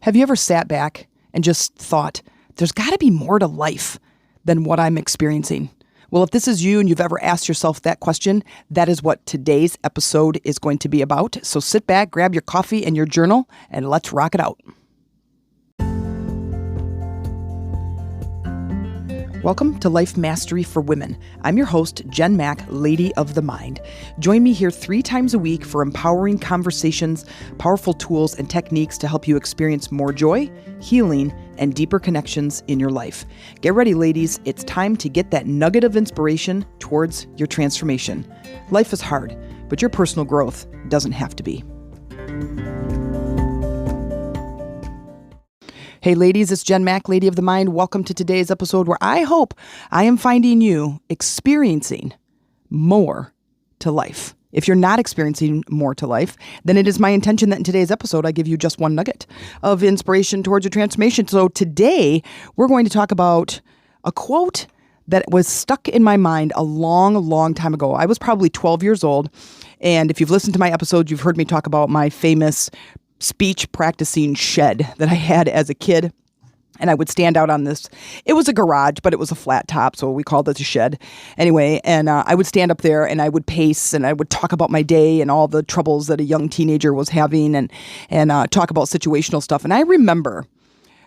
Have you ever sat back and just thought, there's got to be more to life than what I'm experiencing? Well, if this is you and you've ever asked yourself that question, that is what today's episode is going to be about. So sit back, grab your coffee and your journal, and let's rock it out. Welcome to Life Mastery for Women. I'm your host, Jen Mack, Lady of the Mind. Join me here 3 times a week for empowering conversations, powerful tools, and techniques to help you experience more joy, healing, and deeper connections in your life. Get ready, ladies. It's time to get that nugget of inspiration towards your transformation. Life is hard, but your personal growth doesn't have to be. Hey ladies, it's Jen Mack, Lady of the Mind. Welcome to today's episode where I hope I am finding you experiencing more to life. If you're not experiencing more to life, then it is my intention that in today's episode, I give you just one nugget of inspiration towards your transformation. So today, we're going to talk about a quote that was stuck in my mind a long time ago. I was probably 12 years old. And if you've listened to my episode, you've heard me talk about my famous speech practicing shed that I had as a kid. And I would stand out on this. It was a garage, but it was a flat top, so we called it a shed. Anyway, and I would stand up there and I would pace and I would talk about my day and all the troubles that a young teenager was having and talk about situational stuff. And I remember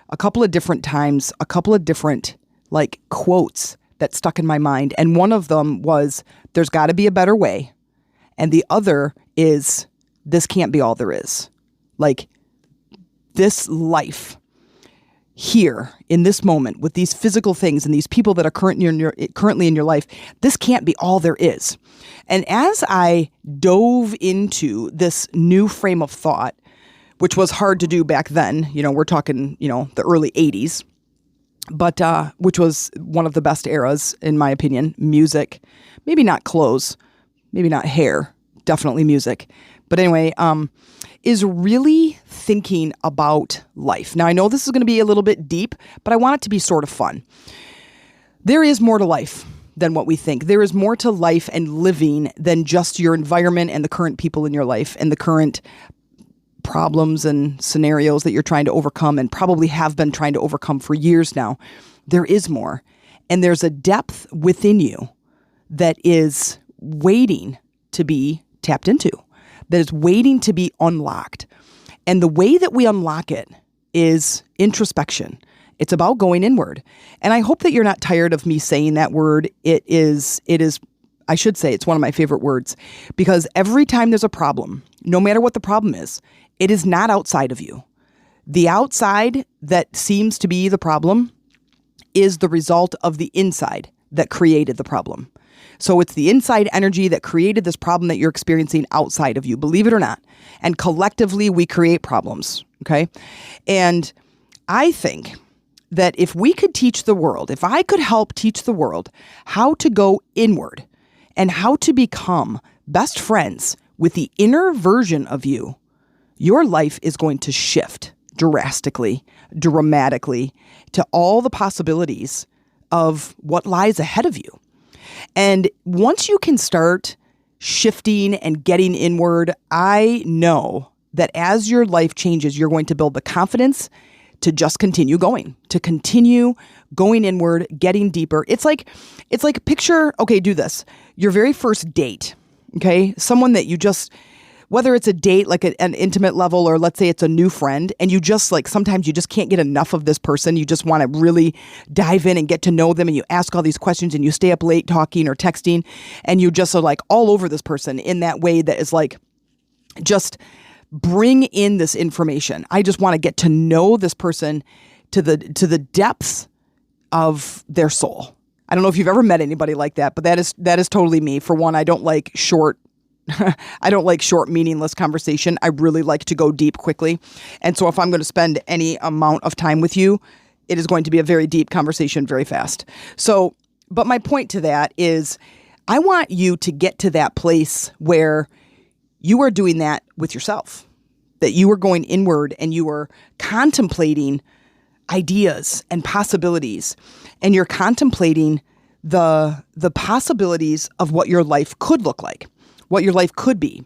a couple of different times, a couple of different like quotes that stuck in my mind. And one of them was, there's got to be a better way. And the other is, this can't be all there is. Like, this life here in this moment with these physical things and these people that are currently in your life, this can't be all there is. And as I dove into this new frame of thought, which was hard to do back then, we're talking, the early 80s, but which was one of the best eras, in my opinion. Music, maybe not clothes, maybe not hair, definitely music. But anyway, is really thinking about life. Now, I know this is going to be a little bit deep, but I want it to be sort of fun. There is more to life than what we think. There is more to life and living than just your environment and the current people in your life and the current problems and scenarios that you're trying to overcome and probably have been trying to overcome for years now. There is more. And there's a depth within you that is waiting to be tapped into, that is waiting to be unlocked. And the way that we unlock it is introspection. It's about going inward. And I hope that you're not tired of me saying that word. It is, I should say, it's one of my favorite words, because every time there's a problem, no matter what the problem is, it is not outside of you. The outside that seems to be the problem is the result of the inside that created the problem. So it's the inside energy that created this problem that you're experiencing outside of you, believe it or not. And collectively, we create problems, okay? And I think that if we could teach the world, if I could help teach the world how to go inward and how to become best friends with the inner version of you, your life is going to shift drastically, dramatically to all the possibilities of what lies ahead of you. And once you can start shifting and getting inward, I know that as your life changes, you're going to build the confidence to just continue going inward, getting deeper. It's like picture, okay, do this. Your very first date, okay? Someone that you just, whether it's a date, like an intimate level, or let's say it's a new friend, and you just sometimes you just can't get enough of this person. You just want to really dive in and get to know them, and you ask all these questions, and you stay up late talking or texting, and you just are like all over this person in that way that is like, just bring in this information. I just want to get to know this person to the depths of their soul. I don't know if you've ever met anybody like that, but that is totally me. For one, I don't like short, meaningless conversation. I really like to go deep quickly. And so if I'm going to spend any amount of time with you, it is going to be a very deep conversation very fast. So, but my point to that is I want you to get to that place where you are doing that with yourself, that you are going inward and you are contemplating ideas and possibilities, and you're contemplating the possibilities of what your life could look like, what your life could be.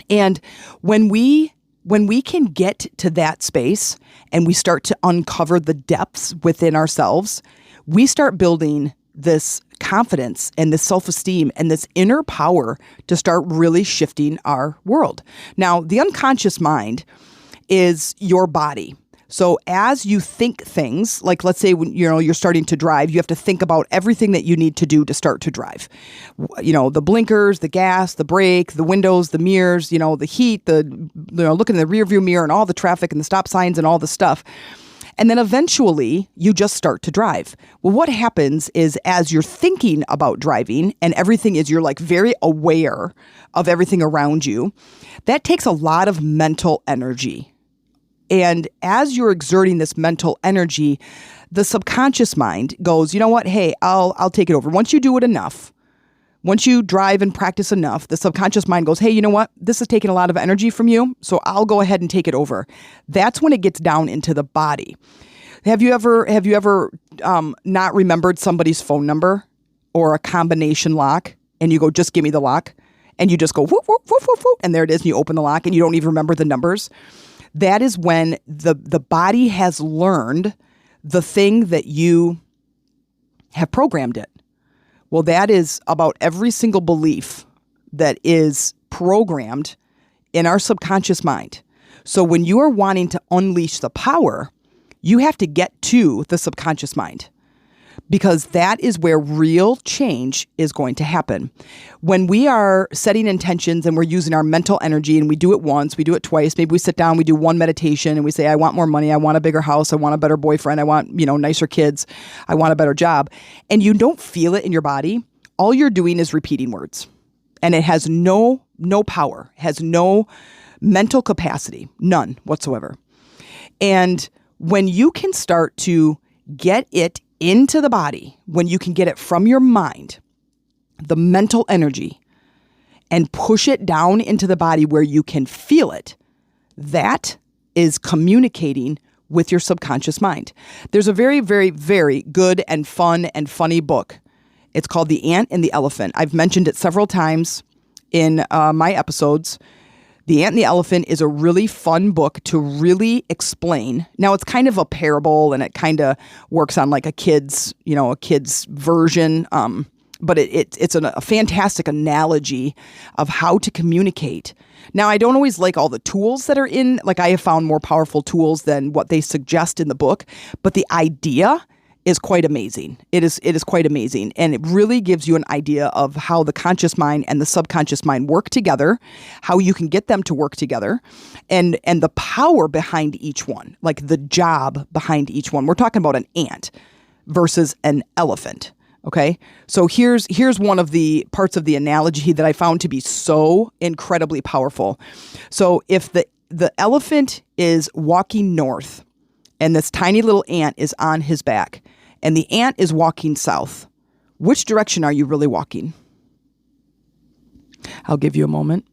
And when we when we can get to that space and we start to uncover the depths within ourselves, we start building this confidence and this self-esteem and this inner power to start really shifting our world. Now, the unconscious mind is your body. So as you think things, like let's say when you're starting to drive, you have to think about everything that you need to do to start to drive. The blinkers, the gas, the brake, the windows, the mirrors, the heat, looking in the rear view mirror and all the traffic and the stop signs and all the stuff. And then eventually you just start to drive. Well, what happens is as you're thinking about driving and everything is you're like very aware of everything around you, that takes a lot of mental energy. And as you're exerting this mental energy, the subconscious mind goes, you know what? Hey, I'll take it over. Once you do it enough, once you drive and practice enough, the subconscious mind goes, hey, you know what? This is taking a lot of energy from you, so I'll go ahead and take it over. That's when it gets down into the body. Have you ever not remembered somebody's phone number or a combination lock, and you go, just give me the lock, and you just go, whoop, whoop, whoop, whoop, whoop, and there it is, and you open the lock, and you don't even remember the numbers? That is when the body has learned the thing that you have programmed it. Well, that is about every single belief that is programmed in our subconscious mind. So when you are wanting to unleash the power, you have to get to the subconscious mind, because that is where real change is going to happen. When we are setting intentions and we're using our mental energy and we do it once, we do it twice, maybe we sit down, we do one meditation and we say, I want more money, I want a bigger house, I want a better boyfriend, I want, nicer kids, I want a better job. And you don't feel it in your body. All you're doing is repeating words. And it has no power, has no mental capacity, none whatsoever. And when you can start to get it into the body, when you can get it from your mind, the mental energy, and push it down into the body where you can feel it, that is communicating with your subconscious mind. There's a very, very, very good and fun and funny book. It's called The Ant and the Elephant. I've mentioned it several times in my episodes. The Ant and the Elephant is a really fun book to really explain. Now, it's kind of a parable and it kind of works on like a kid's version. But it's a fantastic analogy of how to communicate. Now, I don't always like all the tools that are in, like I have found more powerful tools than what they suggest in the book, but the idea is quite amazing. It is quite amazing. And it really gives you an idea of how the conscious mind and the subconscious mind work together, how you can get them to work together, and the power behind each one, like the job behind each one. We're talking about an ant versus an elephant. Okay. So here's one of the parts of the analogy that I found to be so incredibly powerful. So if the elephant is walking north and this tiny little ant is on his back and the ant is walking south, which direction are you really walking? I'll give you a moment.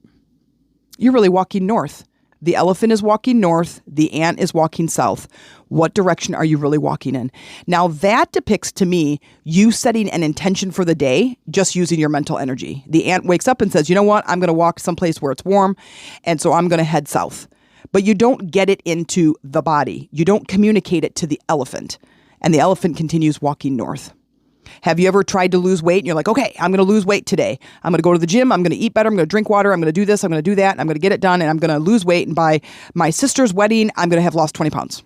You're really walking north. The elephant is walking north. The ant is walking south. What direction are you really walking in? Now that depicts to me you setting an intention for the day, just using your mental energy. The ant wakes up and says, you know what? I'm going to walk someplace where it's warm. And so I'm going to head south. But you don't get it into the body. You don't communicate it to the elephant. And the elephant continues walking north. Have you ever tried to lose weight and you're like, okay, I'm going to lose weight today. I'm going to go to the gym. I'm going to eat better. I'm going to drink water. I'm going to do this. I'm going to do that. And I'm going to get it done. And I'm going to lose weight. And by my sister's wedding, I'm going to have lost 20 pounds.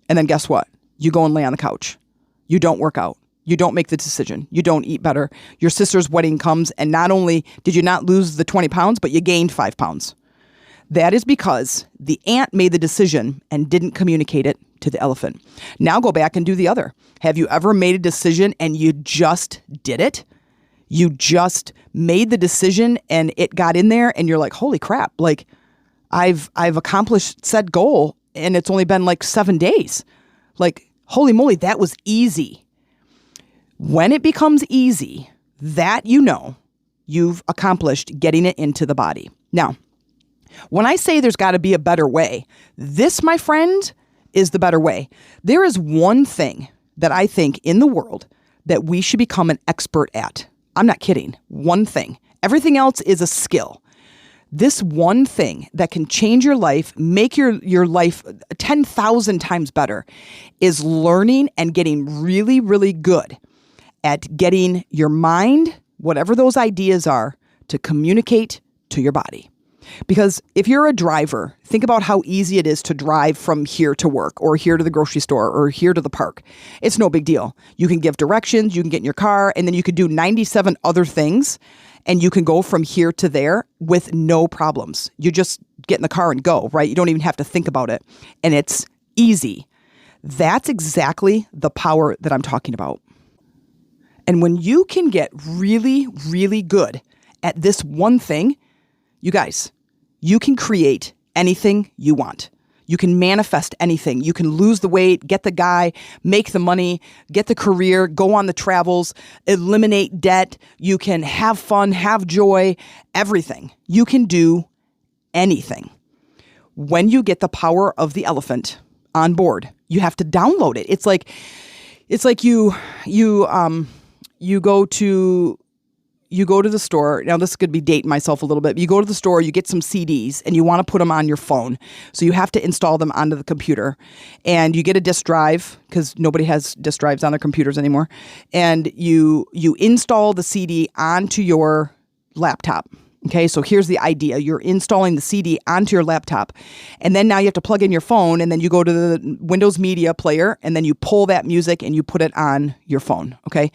And then guess what? You go and lay on the couch. You don't work out. You don't make the decision. You don't eat better. Your sister's wedding comes. And not only did you not lose the 20 pounds, but you gained 5 pounds. That is because the ant made the decision and didn't communicate it to the elephant. Now go back and do the other. Have you ever made a decision and you just did it? You just made the decision and it got in there and you're like, holy crap, like I've accomplished said goal and it's only been like 7 days. Like, holy moly, that was easy. When it becomes easy, that you've accomplished getting it into the body. Now, when I say there's got to be a better way, this, my friend, is the better way. There is one thing that I think in the world that we should become an expert at. I'm not kidding. One thing. Everything else is a skill. This one thing that can change your life, make your life 10,000 times better, is learning and getting really, really good at getting your mind, whatever those ideas are, to communicate to your body. Because if you're a driver, think about how easy it is to drive from here to work or here to the grocery store or here to the park. It's no big deal. You can give directions, you can get in your car, and then you could do 97 other things, and you can go from here to there with no problems. You just get in the car and go, right? You don't even have to think about it. And it's easy. That's exactly the power that I'm talking about. And when you can get really, really good at this one thing, you guys, you can create anything you want. You can manifest anything. You can lose the weight, get the guy, make the money, get the career, go on the travels, eliminate debt. You can have fun, have joy, everything. You can do anything. When you get the power of the elephant on board, you have to download it. It's like you go to the store. Now, this could be dating myself a little bit. You go to the store, you get some CDs, and you want to put them on your phone. So you have to install them onto the computer. And you get a disk drive, because nobody has disk drives on their computers anymore. And you install the CD onto your laptop. Okay, so here's the idea. You're installing the CD onto your laptop. And then now you have to plug in your phone, and then you go to the Windows Media Player, and then you pull that music and you put it on your phone. Okay,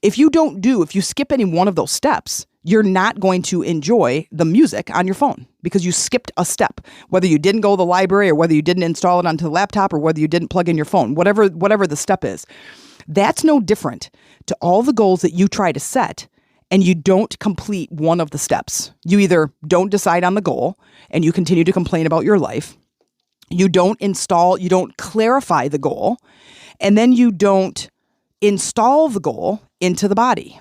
if you skip any one of those steps, you're not going to enjoy the music on your phone because you skipped a step, whether you didn't go to the library or whether you didn't install it onto the laptop or whether you didn't plug in your phone, whatever the step is. That's no different to all the goals that you try to set and you don't complete one of the steps. You either don't decide on the goal and you continue to complain about your life. You don't clarify the goal, and then you don't install the goal into the body.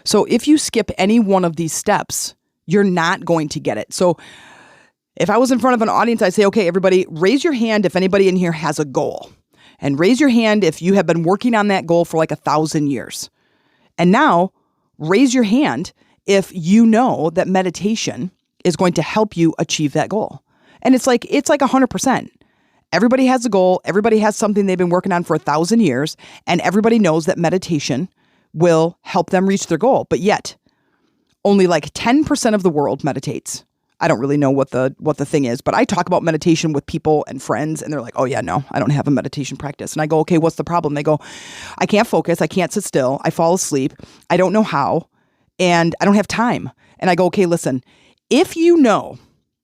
So if you skip any one of these steps, you're not going to get it. So if I was in front of an audience, I'd say, okay, everybody, raise your hand if anybody in here has a goal. And raise your hand if you have been working on that goal for like 1,000 years. And now, raise your hand if you know that meditation is going to help you achieve that goal. And it's like 100%. Everybody has a goal. Everybody has something they've been working on for 1,000 years. And everybody knows that meditation will help them reach their goal. But yet, only like 10% of the world meditates. I don't really know what the thing is, but I talk about meditation with people and friends, and they're like, oh yeah, no, I don't have a meditation practice. And I go, okay, what's the problem? They go, I can't focus. I can't sit still. I fall asleep. I don't know how, and I don't have time. And I go, okay, listen, if you know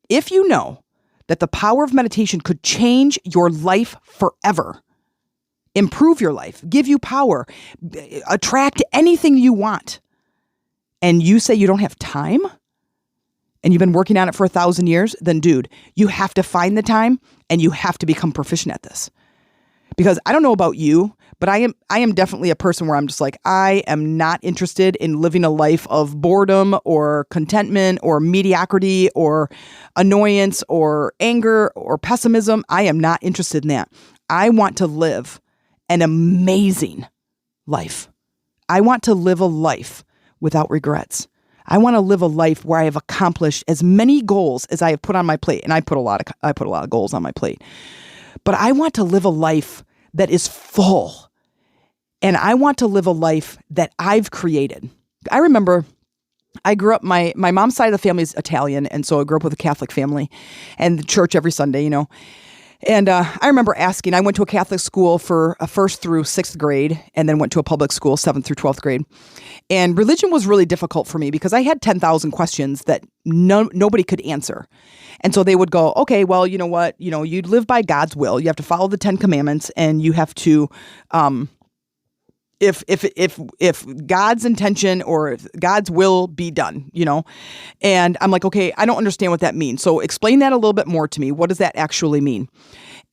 that the power of meditation could change your life forever, improve your life, give you power, attract anything you want, and you say you don't have time, and you've been working on it for 1,000 years, then dude, you have to find the time and you have to become proficient at this. Because I don't know about you, but I am definitely a person where I'm just like, I am not interested in living a life of boredom or contentment or mediocrity or annoyance or anger or pessimism. I am not interested in that. I want to live an amazing life. I want to live a life without regrets. I want to live a life where I have accomplished as many goals as I have put on my plate. And I put a lot of goals on my plate. But I want to live a life that is full. And I want to live a life that I've created. I remember I grew up, my mom's side of the family is Italian. And so I grew up with a Catholic family and the church every Sunday, you know. And I remember asking, I went to a Catholic school for 1st through 6th grade and then went to a public school, 7th through 12th grade. And religion was really difficult for me because I had 10,000 questions that nobody could answer. And so they would go, okay, well, you know what? You know, you live by God's will. You have to follow the 10 commandments and you have to, if God's intention or if God's will be done, you know? And I'm like, okay, I don't understand what that means. So explain that a little bit more to me. What does that actually mean?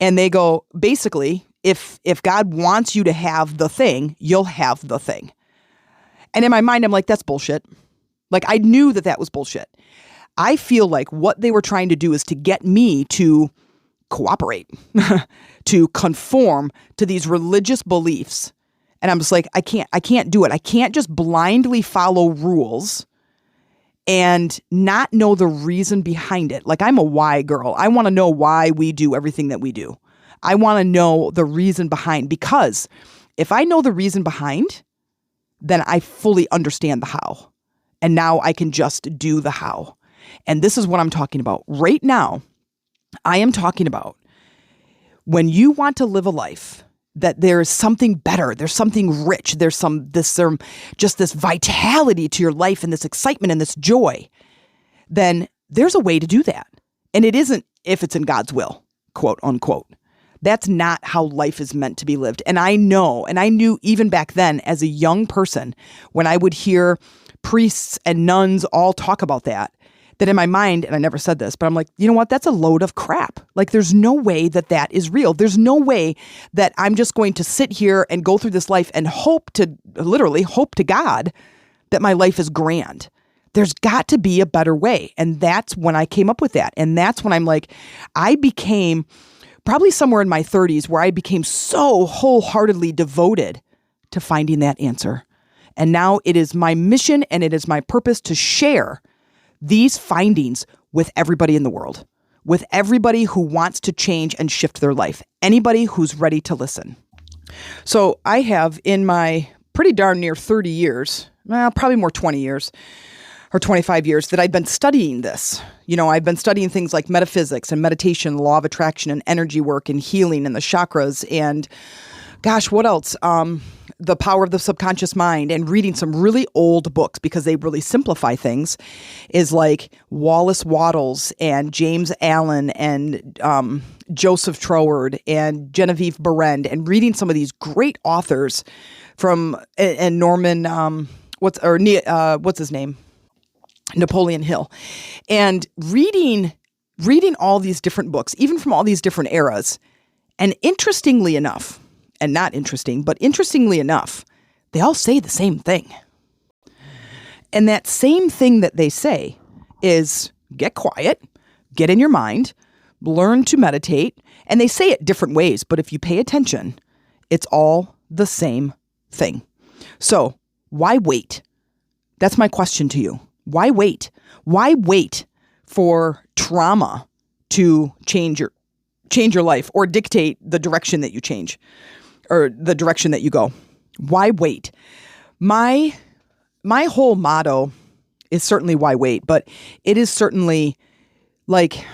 And they go, basically, if God wants you to have the thing, you'll have the thing. And in my mind, I'm like, that's bullshit. Like, I knew that was bullshit. I feel like what they were trying to do is to get me to cooperate, to conform to these religious beliefs. And I'm just like, I can't do it. I can't just blindly follow rules and not know the reason behind it. Like, I'm a why girl. I want to know why we do everything that we do. I want to know the reason behind, because if I know the reason behind, then I fully understand the how. And now I can just do the how. And this is what I'm talking about. Right now, I am talking about when you want to live a life that there is something better, there's something rich, there's just this vitality to your life and this excitement and this joy, then there's a way to do that. And it isn't if it's in God's will, quote unquote. That's not how life is meant to be lived. And I know, and I knew even back then as a young person, when I would hear priests and nuns all talk about that in my mind, and I never said this, but I'm like, you know what? That's a load of crap. Like, there's no way that that is real. There's no way that I'm just going to sit here and go through this life and literally hope to God that my life is grand. There's got to be a better way. And that's when I came up with that. And that's when I'm like, I became probably somewhere in my 30s where I became so wholeheartedly devoted to finding that answer. And now it is my mission and it is my purpose to share these findings with everybody in the world, with everybody who wants to change and shift their life, anybody who's ready to listen. So I have, in my pretty darn near 30 years, probably more 20 years or 25 years, that I've been studying this. You know, I've been studying things like metaphysics and meditation, law of attraction and energy work and healing and the chakras and gosh, what else? The power of the subconscious mind, and reading some really old books because they really simplify things, is like Wallace Wattles and James Allen and Joseph Troward and Genevieve Berend, and reading some of these great authors from and Norman what's his name? Napoleon Hill, and reading all these different books, even from all these different eras, and interestingly enough. And not interesting, but interestingly enough, they all say the same thing. And that same thing that they say is get quiet, get in your mind, learn to meditate. And they say it different ways, but if you pay attention, it's all the same thing. So why wait? That's my question to you. Why wait? Why wait for trauma to change your life or dictate the direction that you change? Or the direction that you go? Why wait? My whole motto is certainly why wait, but it is certainly like,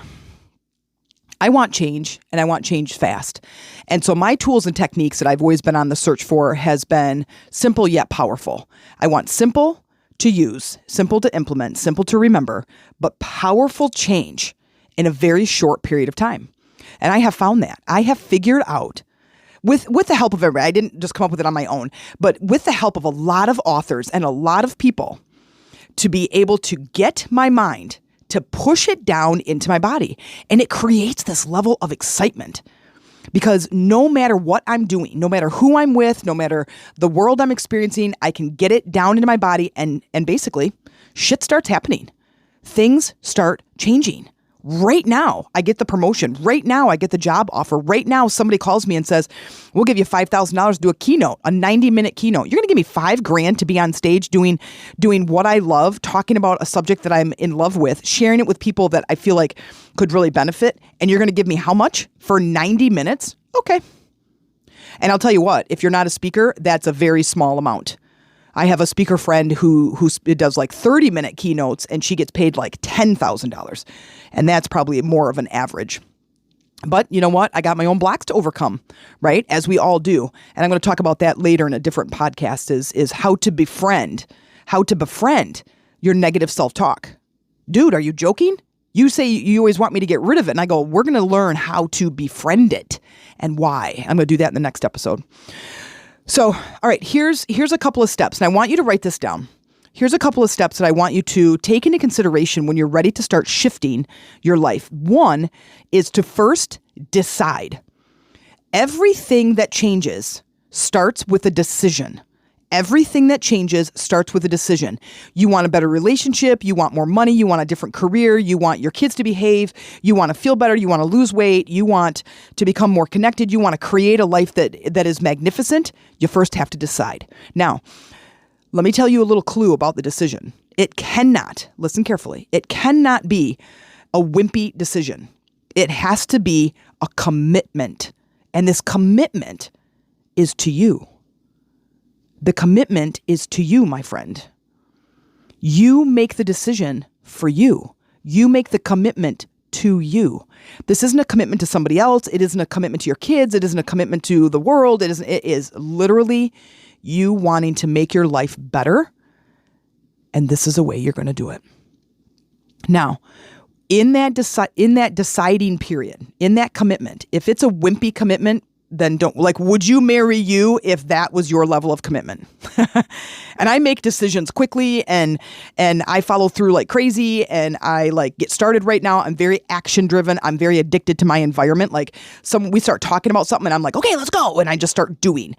I want change and I want change fast. And so my tools and techniques that I've always been on the search for has been simple yet powerful. I want simple to use, simple to implement, simple to remember, but powerful change in a very short period of time. And I have found that. I have figured out, with the help of everybody, I didn't just come up with it on my own, but with the help of a lot of authors and a lot of people, to be able to get my mind to push it down into my body. And it creates this level of excitement, because no matter what I'm doing, no matter who I'm with, no matter the world I'm experiencing, I can get it down into my body, and basically shit starts happening. Things start changing. Right now, I get the promotion. Right now, I get the job offer. Right now, somebody calls me and says, we'll give you $5,000 to do a keynote, a 90-minute keynote. You're going to give me $5,000 to be on stage doing what I love, talking about a subject that I'm in love with, sharing it with people that I feel like could really benefit. And you're going to give me how much for 90 minutes? Okay. And I'll tell you what, if you're not a speaker, that's a very small amount. I have a speaker friend who does like 30-minute keynotes, and she gets paid like $10,000. And that's probably more of an average. But you know what? I got my own blocks to overcome, right? As we all do. And I'm going to talk about that later in a different podcast, is how to befriend your negative self-talk. Dude, are you joking? You say you always want me to get rid of it. And I go, we're going to learn how to befriend it and why. I'm going to do that in the next episode. So, all right, here's a couple of steps, and I want you to write this down. Here's a couple of steps that I want you to take into consideration when you're ready to start shifting your life. One is to first decide. Everything that changes starts with a decision. Everything that changes starts with a decision. You want a better relationship. You want more money. You want a different career. You want your kids to behave. You want to feel better. You want to lose weight. You want to become more connected. You want to create a life that is magnificent. You first have to decide. Now, let me tell you a little clue about the decision. It cannot, listen carefully, it cannot be a wimpy decision. It has to be a commitment. And this commitment is to you. The commitment is to you, my friend. You make the decision for you. You make the commitment to you. This isn't a commitment to somebody else. It isn't a commitment to your kids. It isn't a commitment to the world. It is literally you wanting to make your life better. And this is a way you're going to do it. Now, in that deciding period, in that commitment, if it's a wimpy commitment, then don't, like, would you marry you if that was your level of commitment? And I make decisions quickly and I follow through like crazy and I like get started right now. I'm very action driven. I'm very addicted to my environment. Like we start talking about something and I'm like, okay, let's go. And I just start doing.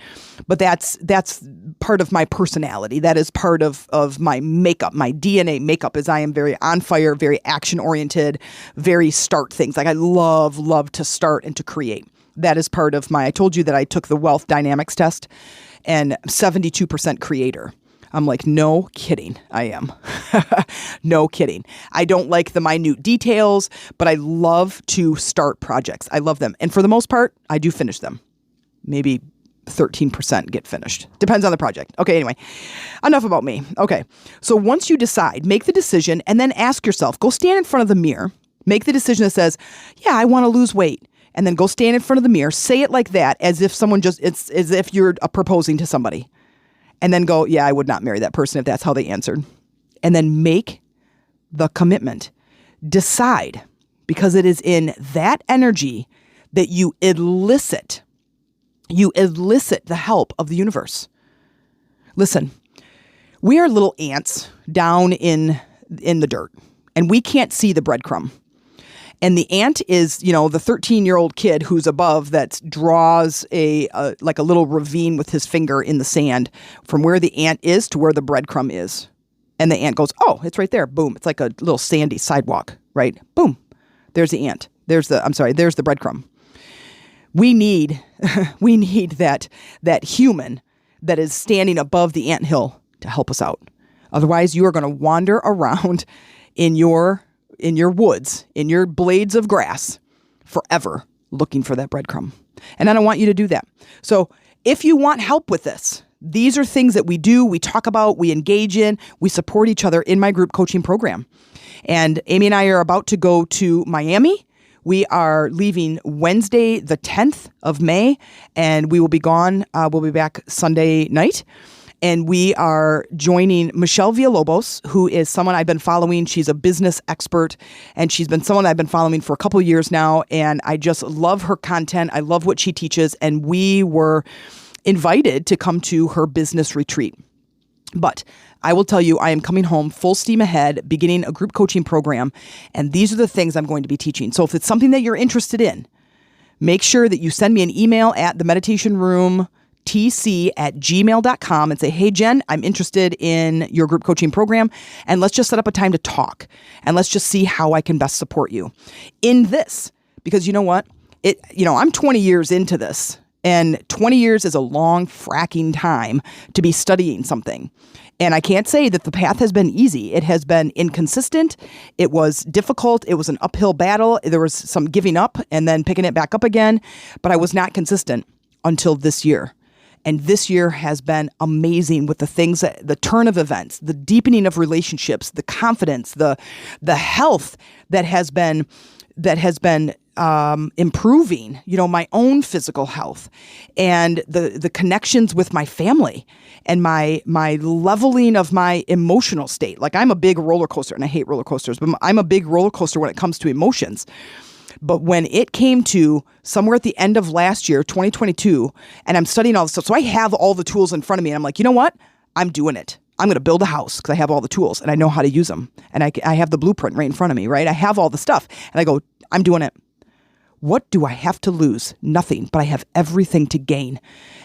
But that's part of my personality. That is part of my makeup, my DNA makeup is I am very on fire, very action oriented, very start things. Like I love to start and to create. That is part of I told you that I took the wealth dynamics test and 72% creator. I'm like, no kidding. I am. No kidding. I don't like the minute details, but I love to start projects. I love them. And for the most part, I do finish them. Maybe 13% get finished. Depends on the project. Okay, anyway, enough about me. Okay, so once you decide, make the decision and then ask yourself, go stand in front of the mirror, make the decision that says, yeah, I want to lose weight. And then go stand in front of the mirror, say it like that, as if it's as if you're proposing to somebody. And then go, yeah, I would not marry that person if that's how they answered. And then make the commitment. Decide, because it is in that energy that you elicit the help of the universe. Listen, we are little ants down in the dirt, and we can't see the breadcrumb. And the ant is, the 13-year-old kid who's above that draws a little ravine with his finger in the sand from where the ant is to where the breadcrumb is. And the ant goes, oh, it's right there. Boom. It's like a little sandy sidewalk, right? Boom. There's the ant. There's the breadcrumb. We need that human that is standing above the anthill to help us out. Otherwise, you are going to wander around in your woods, in your blades of grass forever looking for that breadcrumb. And I don't want you to do that. So if you want help with this, these are things that we do, we talk about, we engage in, we support each other in my group coaching program. And Amy and I are about to go to Miami. We are leaving Wednesday, the 10th of May, and we will be gone. We'll be back Sunday night. And we are joining Michelle Villalobos, who is someone I've been following. She's a business expert, and she's been someone I've been following for a couple of years now. And I just love her content. I love what she teaches. And we were invited to come to her business retreat. But I will tell you, I am coming home full steam ahead, beginning a group coaching program. And these are the things I'm going to be teaching. So if it's something that you're interested in, make sure that you send me an email at themeditationroomtc@gmail.com and say, hey, Jen, I'm interested in your group coaching program. And let's just set up a time to talk. And let's just see how I can best support you in this. Because you know what? I'm 20 years into this. And 20 years is a long fracking time to be studying something. And I can't say that the path has been easy. It has been inconsistent. It was difficult. It was an uphill battle. There was some giving up and then picking it back up again. But I was not consistent until this year. And this year has been amazing with the turn of events, the deepening of relationships, the confidence, the health that has been improving, my own physical health and the connections with my family and my leveling of my emotional state. Like I'm a big roller coaster, and I hate roller coasters, but I'm a big roller coaster when it comes to emotions. But when it came to somewhere at the end of last year, 2022, and I'm studying all this stuff, so I have all the tools in front of me, and I'm like, you know what? I'm doing it. I'm going to build a house because I have all the tools and I know how to use them. And I have the blueprint right in front of me, right? I have all the stuff. And I go, I'm doing it. What do I have to lose? Nothing, but I have everything to gain.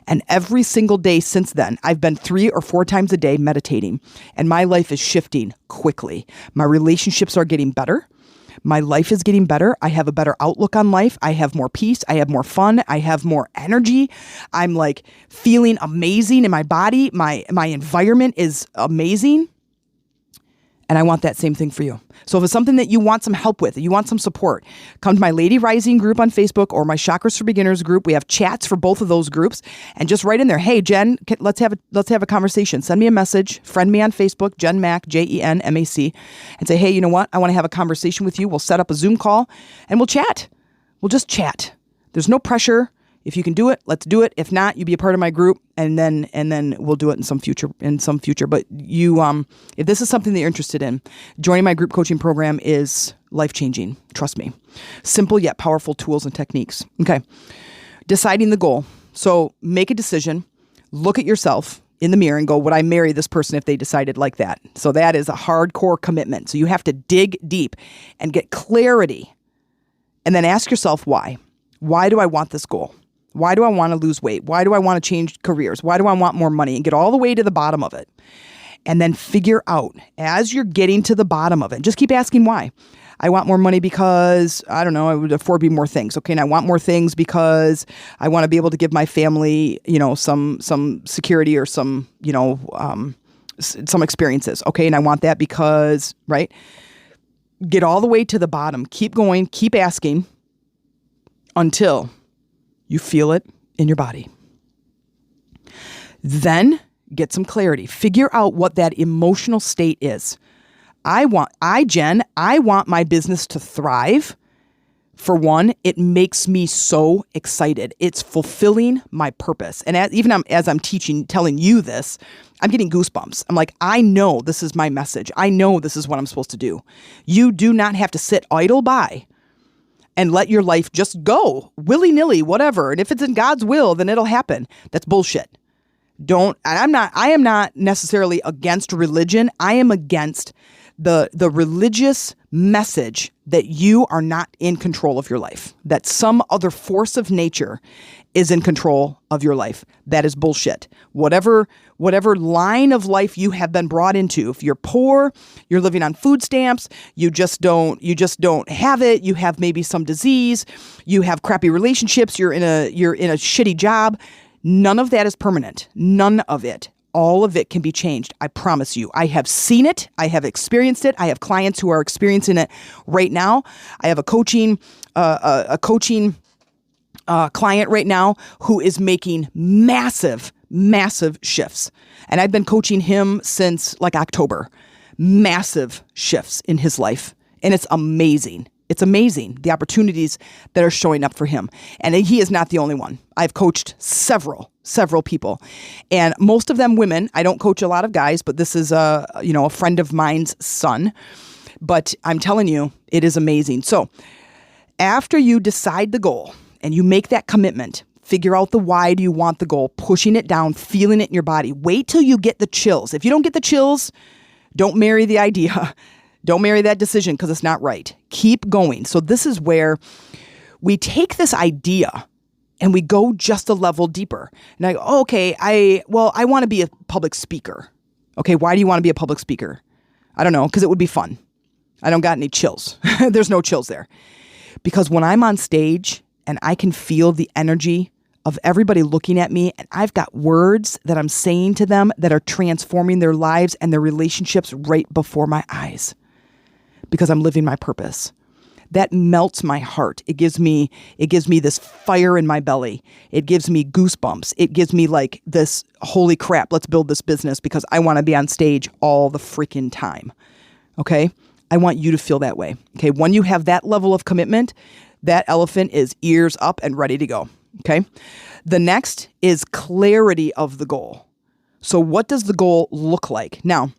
And every single day since then, I've been 3 or 4 times a day meditating, and my life is shifting quickly. My relationships are getting better. My life is getting better. I have a better outlook on life. I have more peace. I have more fun. I have more energy. I'm like feeling amazing in my body. My environment is amazing. And I want that same thing for you. So if it's something that you want some help with, you want some support, come to my Lady Rising group on Facebook or my Chakras for Beginners group. We have chats for both of those groups, and just write in there, hey, Jen, let's have a conversation. Send me a message, friend me on Facebook, Jen Mac, JenMac, and say, hey, you know what? I want to have a conversation with you. We'll set up a Zoom call and we'll chat. We'll just chat. There's no pressure. If you can do it, let's do it. If not, you be a part of my group, and then we'll do it in some future. But you, if this is something that you're interested in, joining my group coaching program is life-changing. Trust me. Simple yet powerful tools and techniques. Okay. Deciding the goal. So make a decision. Look at yourself in the mirror and go, would I marry this person if they decided like that? So that is a hardcore commitment. So you have to dig deep and get clarity, and then ask yourself why. Why do I want this goal? Why do I want to lose weight? Why do I want to change careers? Why do I want more money? And get all the way to the bottom of it. And then figure out, as you're getting to the bottom of it, just keep asking why. I want more money because, I don't know, I would afford me more things. Okay, and I want more things because I want to be able to give my family, some security or some experiences. Okay, and I want that because, right? Get all the way to the bottom. Keep going. Keep asking until you feel it in your body. Then get some clarity. Figure out what that emotional state is. I want my business to thrive. For one, it makes me so excited. It's fulfilling my purpose. And as I'm teaching, telling you this, I'm getting goosebumps. I'm like, I know this is my message. I know this is what I'm supposed to do. You do not have to sit idle by and let your life just go willy-nilly, whatever. And if it's in God's will, then it'll happen. That's bullshit. I am not necessarily against religion. I am against the religious message that you are not in control of your life, that some other force of nature is in control of your life. That is bullshit. Whatever line of life you have been brought into, if you're poor, you're living on food stamps, you just don't have it, you have maybe some disease, you have crappy relationships, you're in a shitty job, none of that is permanent. None of it. All of it can be changed. I promise you. I have seen it. I have experienced it. I have clients who are experiencing it right now. I have a coaching client right now who is making massive shifts. And I've been coaching him since like October. Massive shifts in his life. And it's amazing. It's amazing, the opportunities that are showing up for him. And he is not the only one. I've coached several people, and most of them women. I don't coach a lot of guys, but this is a friend of mine's son. But I'm telling you, it is amazing. So after you decide the goal and you make that commitment, figure out the why do you want the goal, pushing it down, feeling it in your body. Wait till you get the chills. If you don't get the chills, don't marry the idea. Don't marry that decision because it's not right. Keep going. So this is where we take this idea and we go just a level deeper. And I go, oh, okay, I want to be a public speaker. Okay, why do you want to be a public speaker? I don't know, because it would be fun. I don't got any chills. There's no chills there. Because when I'm on stage and I can feel the energy of everybody looking at me, and I've got words that I'm saying to them that are transforming their lives and their relationships right before my eyes. Because I'm living my purpose. That melts my heart. It gives me this fire in my belly. It gives me goosebumps. It gives me like this, holy crap, let's build this business because I want to be on stage all the freaking time. Okay? I want you to feel that way. Okay? When you have that level of commitment, that elephant is ears up and ready to go. Okay? The next is clarity of the goal. So what does the goal look like? Now,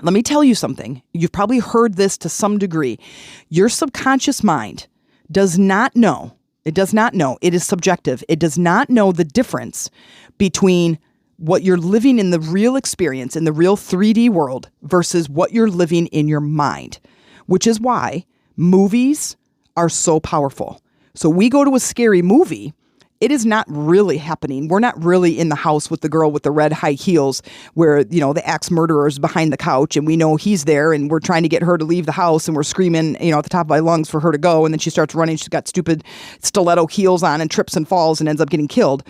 let me tell you something. You've probably heard this to some degree. Your subconscious mind does not know. It does not know. It is subjective. It does not know the difference between what you're living in the real experience, in the real 3D world, versus what you're living in your mind, which is why movies are so powerful. So we go to a scary movie. It is not really happening. We're not really in the house with the girl with the red high heels where, the axe murderer is behind the couch and we know he's there and we're trying to get her to leave the house and we're screaming, at the top of my lungs for her to go. And then she starts running. She's got stupid stiletto heels on and trips and falls and ends up getting killed.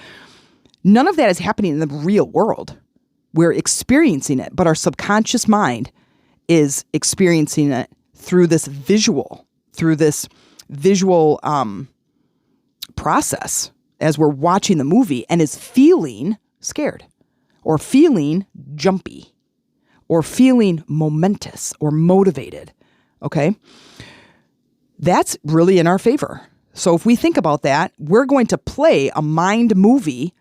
None of that is happening in the real world. We're experiencing it, but our subconscious mind is experiencing it through this visual process as we're watching the movie, and is feeling scared or feeling jumpy or feeling momentous or motivated. Okay. That's really in our favor. So if we think about that, we're going to play a mind movie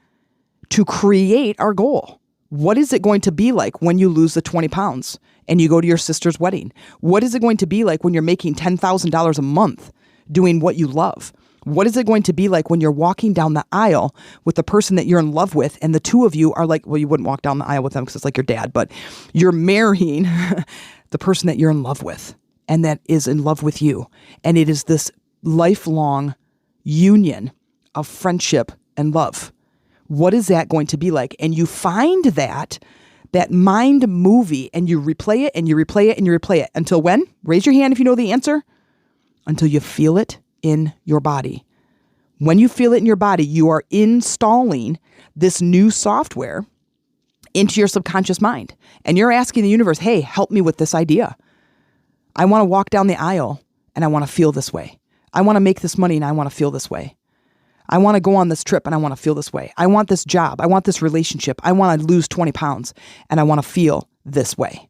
to create our goal. What is it going to be like when you lose the 20 pounds and you go to your sister's wedding? What is it going to be like when you're making $10,000 a month doing what you love? What is it going to be like when you're walking down the aisle with the person that you're in love with, and the two of you are like, well, you wouldn't walk down the aisle with them because it's like your dad, but you're marrying the person that you're in love with and that is in love with you. And it is this lifelong union of friendship and love. What is that going to be like? And you find that mind movie, and you replay it and you replay it and you replay it until when? Raise your hand if you know the answer. Until you feel it in your body. When you feel it in your body, you are installing this new software into your subconscious mind. And you're asking the universe, hey, help me with this idea. I want to walk down the aisle and I want to feel this way. I want to make this money and I want to feel this way. I want to go on this trip and I want to feel this way. I want this job. I want this relationship. I want to lose 20 pounds and I want to feel this way.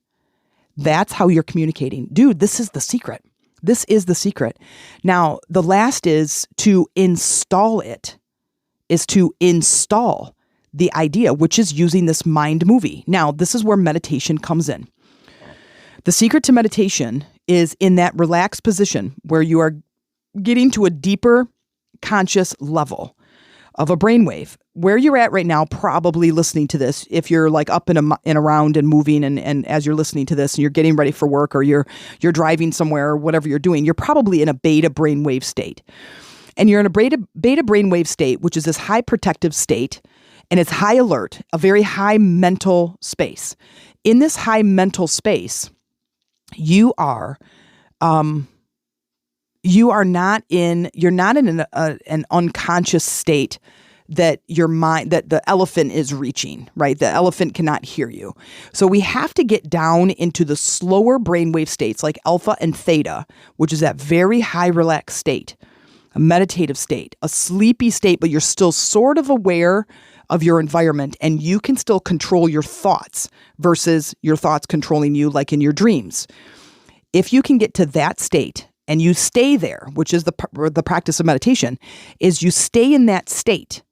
That's how you're communicating. Dude, this is the secret. This is the secret. Now, the last is to install it, is to install the idea, which is using this mind movie. Now, this is where meditation comes in. The secret to meditation is in that relaxed position where you are getting to a deeper conscious level of a brainwave. Where you're at right now, probably listening to this, if you're like up and around and moving, and as you're listening to this and you're getting ready for work, or you're driving somewhere, or whatever you're doing, you're probably in a beta brainwave state. And you're in a beta brainwave state, which is this high protective state, and it's high alert, a very high mental space. In this high mental space, you're not in an unconscious state that your mind, that the elephant is reaching, right? The elephant cannot hear you. So we have to get down into the slower brainwave states like alpha and theta, which is that very high relaxed state, a meditative state, a sleepy state, but you're still sort of aware of your environment and you can still control your thoughts versus your thoughts controlling you, like in your dreams. If you can get to that state and you stay there, which is the practice of meditation, is you stay in that state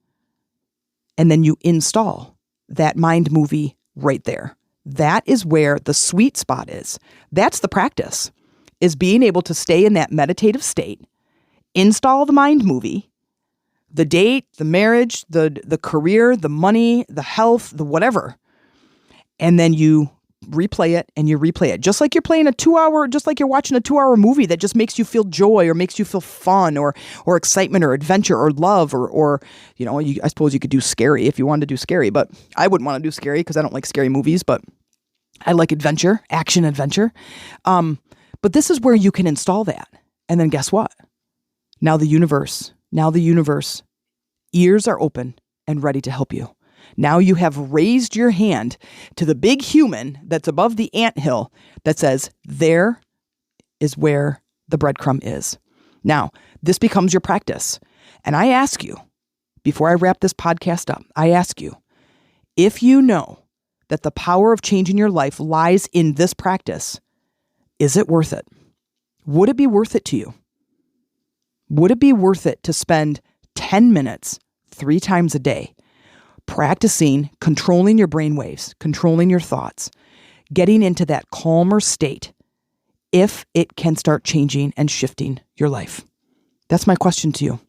and then you install that mind movie right there. That is where the sweet spot is. That's the practice, is being able to stay in that meditative state, install the mind movie, the date, the marriage, the career, the money, the health, the whatever, and then you replay it and you replay it. Just like you're playing just like you're watching a 2-hour movie that just makes you feel joy or makes you feel fun or excitement or adventure or love or I suppose you could do scary if you wanted to do scary, but I wouldn't want to do scary because I don't like scary movies, but I like adventure, action adventure. But this is where you can install that. And then guess what? Now the universe, ears are open and ready to help you. Now you have raised your hand to the big human that's above the anthill that says, there is where the breadcrumb is. Now, this becomes your practice. And I ask you, before I wrap this podcast up, I ask you, if you know that the power of changing your life lies in this practice, is it worth it? Would it be worth it to you? Would it be worth it to spend 10 minutes 3 times a day practicing controlling your brainwaves, controlling your thoughts, getting into that calmer state, if it can start changing and shifting your life? That's my question to you.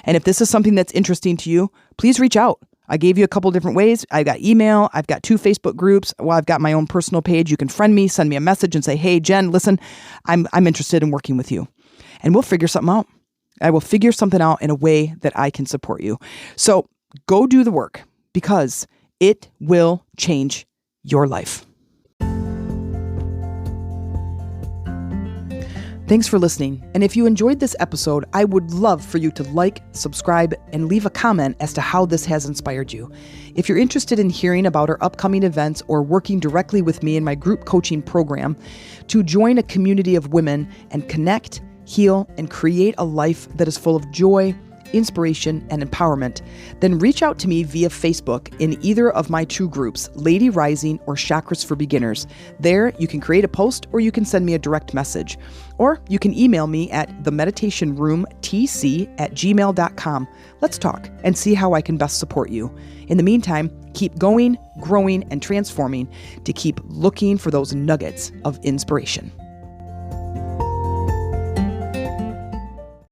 And if this is something that's interesting to you, please reach out. I gave you a couple different ways. I've got email. I've got 2 Facebook groups. Well, I've got my own personal page. You can friend me, send me a message and say, hey, Jen, listen, I'm interested in working with you. And we'll figure something out. I will figure something out in a way that I can support you. So go do the work, because it will change your life. Thanks for listening. And if you enjoyed this episode, I would love for you to like, subscribe, and leave a comment as to how this has inspired you. If you're interested in hearing about our upcoming events or working directly with me in my group coaching program to join a community of women and connect, heal, and create a life that is full of joy, inspiration, and empowerment, then reach out to me via Facebook in either of my two groups, Lady Rising or Chakras for Beginners. There, you can create a post or you can send me a direct message. Or you can email me at themeditationroomtc@gmail.com. Let's talk and see how I can best support you. In the meantime, keep going, growing, and transforming to keep looking for those nuggets of inspiration.